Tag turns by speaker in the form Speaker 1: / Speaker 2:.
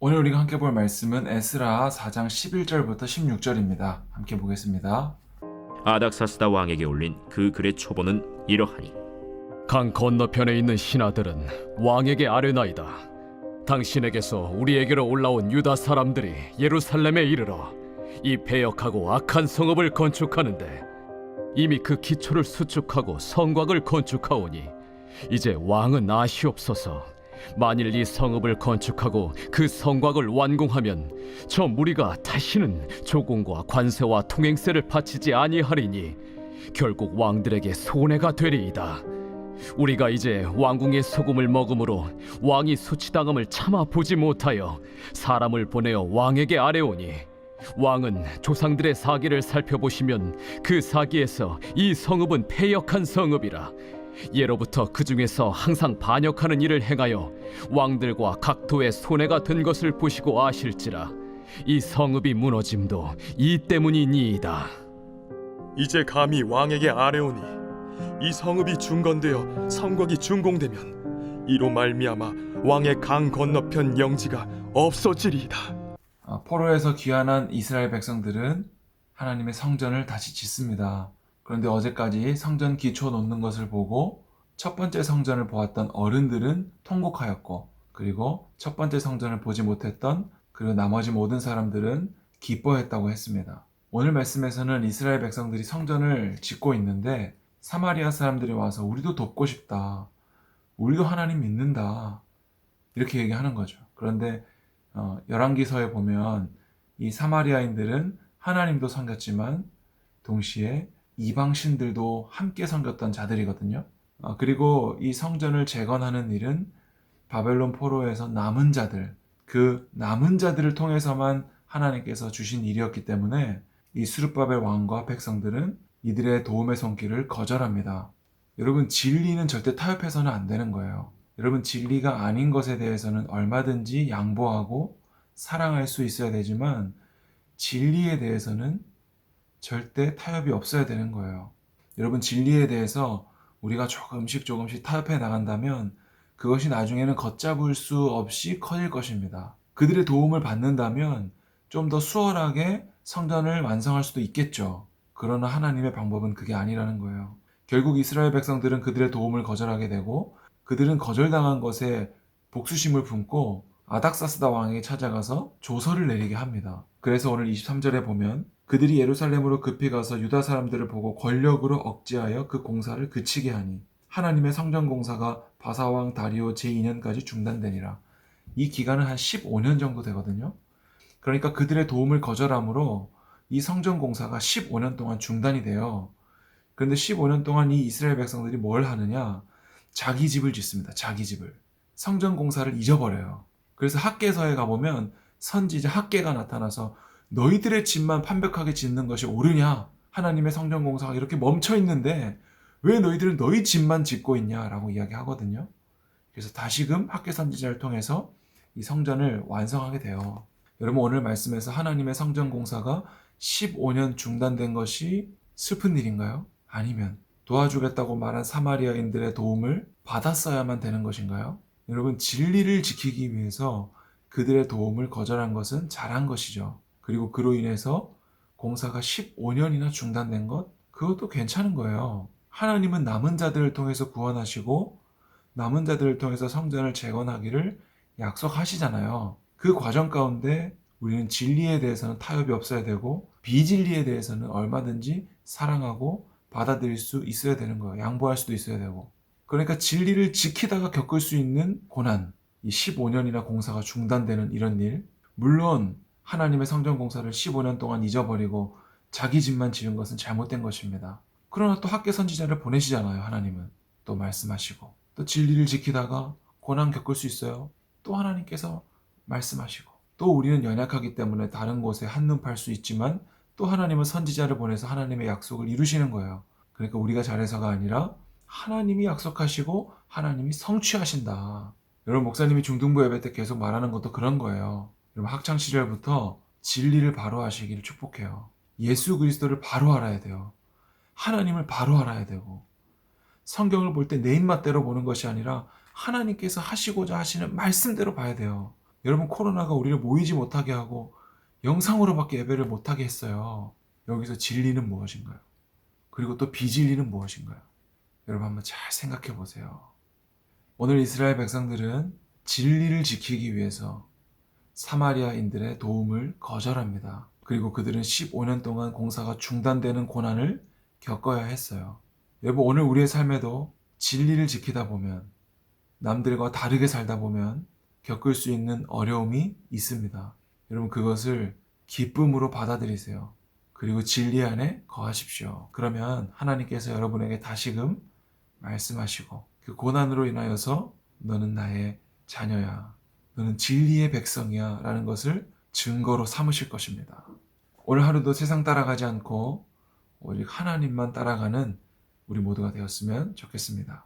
Speaker 1: 오늘 우리가 함께 볼 말씀은 에스라 4장 11절부터 16절입니다. 함께 보겠습니다.
Speaker 2: 아닥사스다 왕에게 올린 그 글의 초본은 이러하니,
Speaker 3: 강 건너편에 있는 신하들은 왕에게 아뢰나이다. 당신에게서 우리에게로 올라온 유다 사람들이 예루살렘에 이르러 이 배역하고 악한 성읍을 건축하는데 이미 그 기초를 수축하고 성곽을 건축하오니 이제 왕은 아시옵소서. 만일 이 성읍을 건축하고 그 성곽을 완공하면 저 무리가 다시는 조공과 관세와 통행세를 바치지 아니하리니 결국 왕들에게 손해가 되리이다. 우리가 이제 왕궁의 소금을 먹음으로 왕이 수치당함을 참아 보지 못하여 사람을 보내어 왕에게 아뢰오니 왕은 조상들의 사기를 살펴보시면 그 사기에서 이 성읍은 패역한 성읍이라. 예로부터 그 중에서 항상 반역하는 일을 행하여 왕들과 각도의 손해가 든 것을 보시고 아실지라. 이 성읍이 무너짐도 이 때문이니이다.
Speaker 4: 이제 감히 왕에게 아뢰오니 이 성읍이 중건되어 성곽이 준공되면 이로 말미암아 왕의 강 건너편 영지가 없어지리이다.
Speaker 1: 포로에서 귀환한 이스라엘 백성들은 하나님의 성전을 다시 짓습니다. 그런데 어제까지 성전 기초 놓는 것을 보고 첫 번째 성전을 보았던 어른들은 통곡하였고, 그리고 첫 번째 성전을 보지 못했던 그리고 나머지 모든 사람들은 기뻐했다고 했습니다. 오늘 말씀에서는 이스라엘 백성들이 성전을 짓고 있는데 사마리아 사람들이 와서 우리도 돕고 싶다, 우리도 하나님 믿는다, 이렇게 얘기하는 거죠. 그런데 열왕기서에 보면 이 사마리아인들은 하나님도 섬겼지만 동시에 이방 신들도 함께 섬겼던 자들이거든요. 그리고 이 성전을 재건하는 일은 바벨론 포로에서 남은 자들, 그 남은 자들을 통해서만 하나님께서 주신 일이었기 때문에 이 스룹바벨 왕과 백성들은 이들의 도움의 손길을 거절합니다. 여러분, 진리는 절대 타협해서는 안 되는 거예요. 여러분, 진리가 아닌 것에 대해서는 얼마든지 양보하고 사랑할 수 있어야 되지만 진리에 대해서는 절대 타협이 없어야 되는 거예요. 여러분, 진리에 대해서 우리가 조금씩 타협해 나간다면 그것이 나중에는 걷잡을 수 없이 커질 것입니다. 그들의 도움을 받는다면 좀 더 수월하게 성전을 완성할 수도 있겠죠. 그러나 하나님의 방법은 그게 아니라는 거예요. 결국 이스라엘 백성들은 그들의 도움을 거절하게 되고 그들은 거절당한 것에 복수심을 품고 아닥사스다 왕에게 찾아가서 조서를 내리게 합니다. 그래서 오늘 23절에 보면 그들이 예루살렘으로 급히 가서 유다 사람들을 보고 권력으로 억제하여 그 공사를 그치게 하니 하나님의 성전 공사가 바사왕 다리오 제2년까지 중단되니라. 이 기간은 한 15년 정도 되거든요. 그러니까 그들의 도움을 거절함으로 이 성전 공사가 15년 동안 중단이 돼요. 그런데 15년 동안 이 이스라엘 백성들이 뭘 하느냐? 자기 집을 짓습니다. 자기 집을. 성전 공사를 잊어버려요. 그래서 학개서에 가보면 선지자 학개가 나타나서 너희들의 집만 판벽하게 짓는 것이 옳으냐? 하나님의 성전 공사가 이렇게 멈춰 있는데 왜 너희들은 너희 집만 짓고 있냐라고 이야기하거든요. 그래서 다시금 학개 선지자를 통해서 이 성전을 완성하게 돼요. 여러분, 오늘 말씀에서 하나님의 성전 공사가 15년 중단된 것이 슬픈 일인가요? 아니면 도와주겠다고 말한 사마리아인들의 도움을 받았어야만 되는 것인가요? 여러분, 진리를 지키기 위해서 그들의 도움을 거절한 것은 잘한 것이죠. 그리고 그로 인해서 공사가 15년이나 중단된 것, 그것도 괜찮은 거예요. 하나님은 남은 자들을 통해서 구원하시고 남은 자들을 통해서 성전을 재건하기를 약속하시잖아요. 그 과정 가운데 우리는 진리에 대해서는 타협이 없어야 되고 비진리에 대해서는 얼마든지 사랑하고 받아들일 수 있어야 되는 거예요. 양보할 수도 있어야 되고. 그러니까 진리를 지키다가 겪을 수 있는 고난, 이 15년이나 공사가 중단되는 이런 일, 물론 하나님의 성전 공사를 15년 동안 잊어버리고 자기 집만 지은 것은 잘못된 것입니다. 그러나 또 학개 선지자를 보내시잖아요. 하나님은 또 말씀하시고 또 진리를 지키다가 고난 겪을 수 있어요. 또 하나님께서 말씀하시고 또 우리는 연약하기 때문에 다른 곳에 한눈 팔 수 있지만 또 하나님은 선지자를 보내서 하나님의 약속을 이루시는 거예요. 그러니까 우리가 잘해서가 아니라 하나님이 약속하시고 하나님이 성취하신다. 여러분, 목사님이 중등부 예배 때 계속 말하는 것도 그런 거예요. 여러분, 학창시절부터 진리를 바로 하시기를 축복해요. 예수 그리스도를 바로 알아야 돼요. 하나님을 바로 알아야 되고 성경을 볼 때 내 입맛대로 보는 것이 아니라 하나님께서 하시고자 하시는 말씀대로 봐야 돼요. 여러분, 코로나가 우리를 모이지 못하게 하고 영상으로밖에 예배를 못하게 했어요. 여기서 진리는 무엇인가요? 그리고 또 비진리는 무엇인가요? 여러분 한번 잘 생각해 보세요. 오늘 이스라엘 백성들은 진리를 지키기 위해서 사마리아인들의 도움을 거절합니다. 그리고 그들은 15년 동안 공사가 중단되는 고난을 겪어야 했어요. 여러분, 오늘 우리의 삶에도 진리를 지키다 보면, 남들과 다르게 살다 보면 겪을 수 있는 어려움이 있습니다. 여러분, 그것을 기쁨으로 받아들이세요. 그리고 진리 안에 거하십시오. 그러면 하나님께서 여러분에게 다시금 말씀하시고, 그 고난으로 인하여서 너는 나의 자녀야, 너는 진리의 백성이야 라는 것을 증거로 삼으실 것입니다. 오늘 하루도 세상 따라가지 않고 오직 하나님만 따라가는 우리 모두가 되었으면 좋겠습니다.